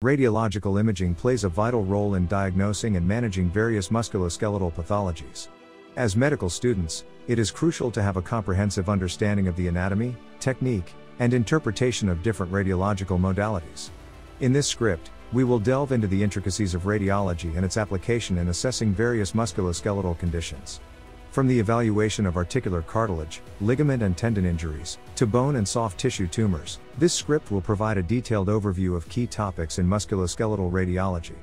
Radiological imaging plays a vital role in diagnosing and managing various musculoskeletal pathologies. As medical students, it is crucial to have a comprehensive understanding of the anatomy, technique, and interpretation of different radiological modalities. In this script, we will delve into the intricacies of radiology and its application in assessing various musculoskeletal conditions. From the evaluation of articular cartilage, ligament and tendon injuries, to bone and soft tissue tumors, this script will provide a detailed overview of key topics in musculoskeletal radiology.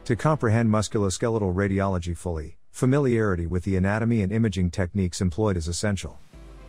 To comprehend musculoskeletal radiology fully, familiarity with the anatomy and imaging techniques employed is essential.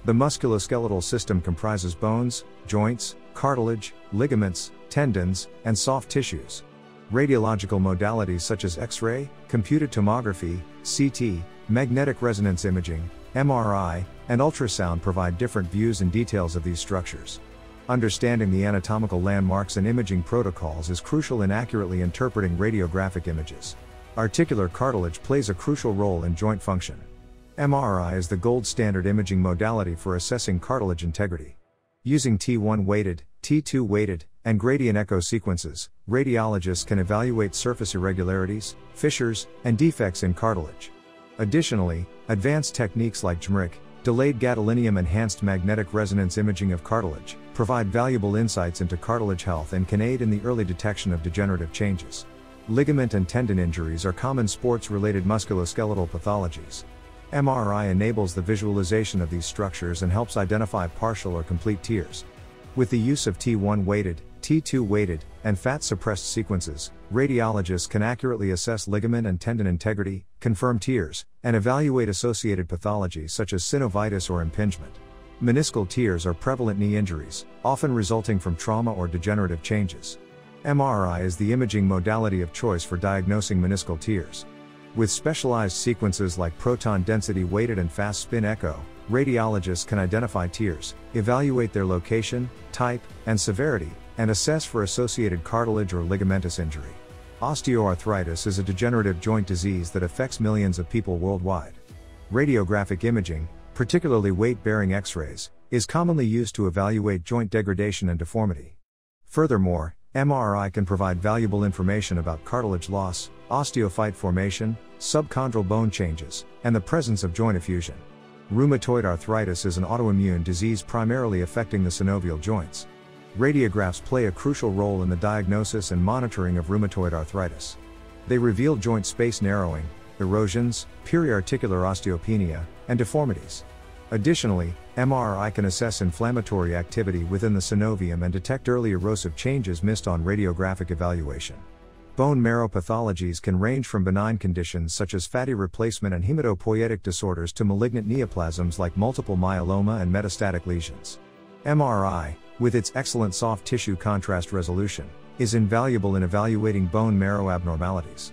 The musculoskeletal system comprises bones, joints, cartilage, ligaments, tendons, and soft tissues. Radiological modalities such as X-ray, computed tomography, CT, magnetic resonance imaging, MRI, and ultrasound provide different views and details of these structures. Understanding the anatomical landmarks and imaging protocols is crucial in accurately interpreting radiographic images. Articular cartilage plays a crucial role in joint function. MRI is the gold standard imaging modality for assessing cartilage integrity. Using T1 weighted, T2 weighted, and gradient echo sequences, radiologists can evaluate surface irregularities, fissures, and defects in cartilage. Additionally, advanced techniques like JMRIC, delayed gadolinium enhanced magnetic resonance imaging of cartilage, provide valuable insights into cartilage health and can aid in the early detection of degenerative changes. Ligament and tendon injuries are common sports-related musculoskeletal pathologies. MRI enables the visualization of these structures and helps identify partial or complete tears. With the use of T1 weighted, T2 weighted, and fat-suppressed sequences, radiologists can accurately assess ligament and tendon integrity, confirm tears, and evaluate associated pathologies such as synovitis or impingement. Meniscal tears are prevalent knee injuries, often resulting from trauma or degenerative changes. MRI is the imaging modality of choice for diagnosing meniscal tears. With specialized sequences like proton density weighted and fast spin echo, radiologists can identify tears, evaluate their location, type, and severity, and assess for associated cartilage or ligamentous injury. Osteoarthritis is a degenerative joint disease that affects millions of people worldwide. Radiographic imaging, particularly weight-bearing X-rays, is commonly used to evaluate joint degradation and deformity. Furthermore, MRI can provide valuable information about cartilage loss, osteophyte formation, subchondral bone changes, and the presence of joint effusion. Rheumatoid arthritis is an autoimmune disease primarily affecting the synovial joints. Radiographs play a crucial role in the diagnosis and monitoring of rheumatoid arthritis. They reveal joint space narrowing, erosions, periarticular osteopenia, and deformities. Additionally, MRI can assess inflammatory activity within the synovium and detect early erosive changes missed on radiographic evaluation. Bone marrow pathologies can range from benign conditions such as fatty replacement and hematopoietic disorders to malignant neoplasms like multiple myeloma and metastatic lesions. MRI, with its excellent soft tissue contrast resolution, is invaluable in evaluating bone marrow abnormalities.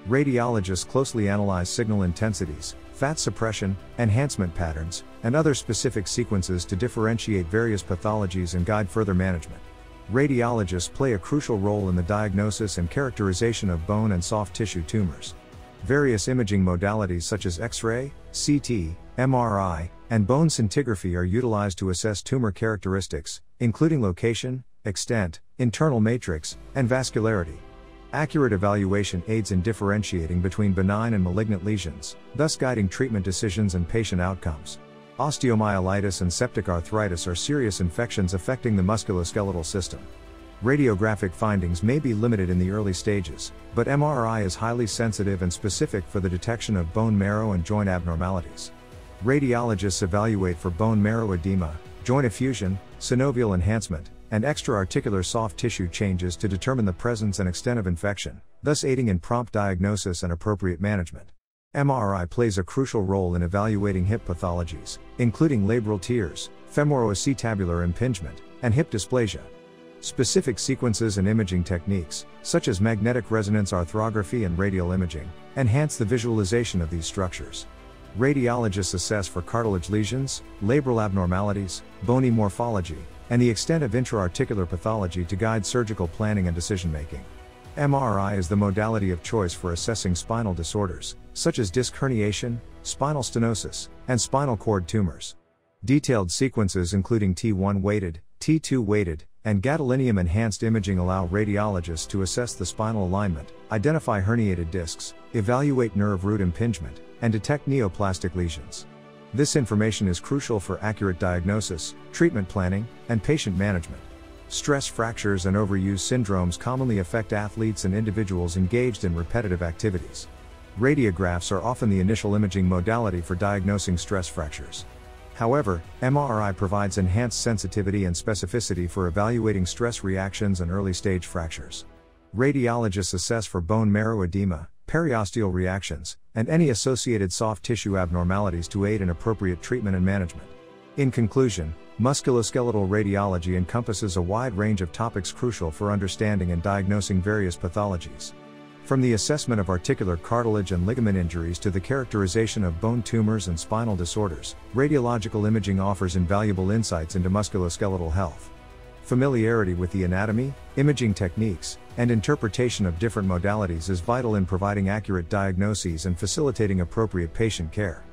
Radiologists closely analyze signal intensities, fat suppression, enhancement patterns, and other specific sequences to differentiate various pathologies and guide further management. Radiologists play a crucial role in the diagnosis and characterization of bone and soft tissue tumors. Various imaging modalities such as X-ray, CT, MRI, and bone scintigraphy are utilized to assess tumor characteristics, including location, extent, internal matrix, and vascularity. Accurate evaluation aids in differentiating between benign and malignant lesions, thus guiding treatment decisions and patient outcomes. Osteomyelitis and septic arthritis are serious infections affecting the musculoskeletal system. Radiographic findings may be limited in the early stages, but MRI is highly sensitive and specific for the detection of bone marrow and joint abnormalities. Radiologists evaluate for bone marrow edema, joint effusion, synovial enhancement, and extra-articular soft tissue changes to determine the presence and extent of infection, thus aiding in prompt diagnosis and appropriate management. MRI plays a crucial role in evaluating hip pathologies, including labral tears, femoroacetabular impingement, and hip dysplasia. Specific sequences and imaging techniques, such as magnetic resonance arthrography and radial imaging, enhance the visualization of these structures. Radiologists assess for cartilage lesions, labral abnormalities, bony morphology, and the extent of intra-articular pathology to guide surgical planning and decision-making. MRI is the modality of choice for assessing spinal disorders, such as disc herniation, spinal stenosis, and spinal cord tumors. Detailed sequences including T1 weighted, T2 weighted, and gadolinium-enhanced imaging allow radiologists to assess the spinal alignment, identify herniated discs, evaluate nerve root impingement, and detect neoplastic lesions. This information is crucial for accurate diagnosis, treatment planning, and patient management. Stress fractures and overuse syndromes commonly affect athletes and individuals engaged in repetitive activities. Radiographs are often the initial imaging modality for diagnosing stress fractures. However, MRI provides enhanced sensitivity and specificity for evaluating stress reactions and early-stage fractures. Radiologists assess for bone marrow edema, periosteal reactions, and any associated soft tissue abnormalities to aid in appropriate treatment and management. In conclusion, musculoskeletal radiology encompasses a wide range of topics crucial for understanding and diagnosing various pathologies. From the assessment of articular cartilage and ligament injuries to the characterization of bone tumors and spinal disorders, radiological imaging offers invaluable insights into musculoskeletal health. Familiarity with the anatomy, imaging techniques, and interpretation of different modalities is vital in providing accurate diagnoses and facilitating appropriate patient care.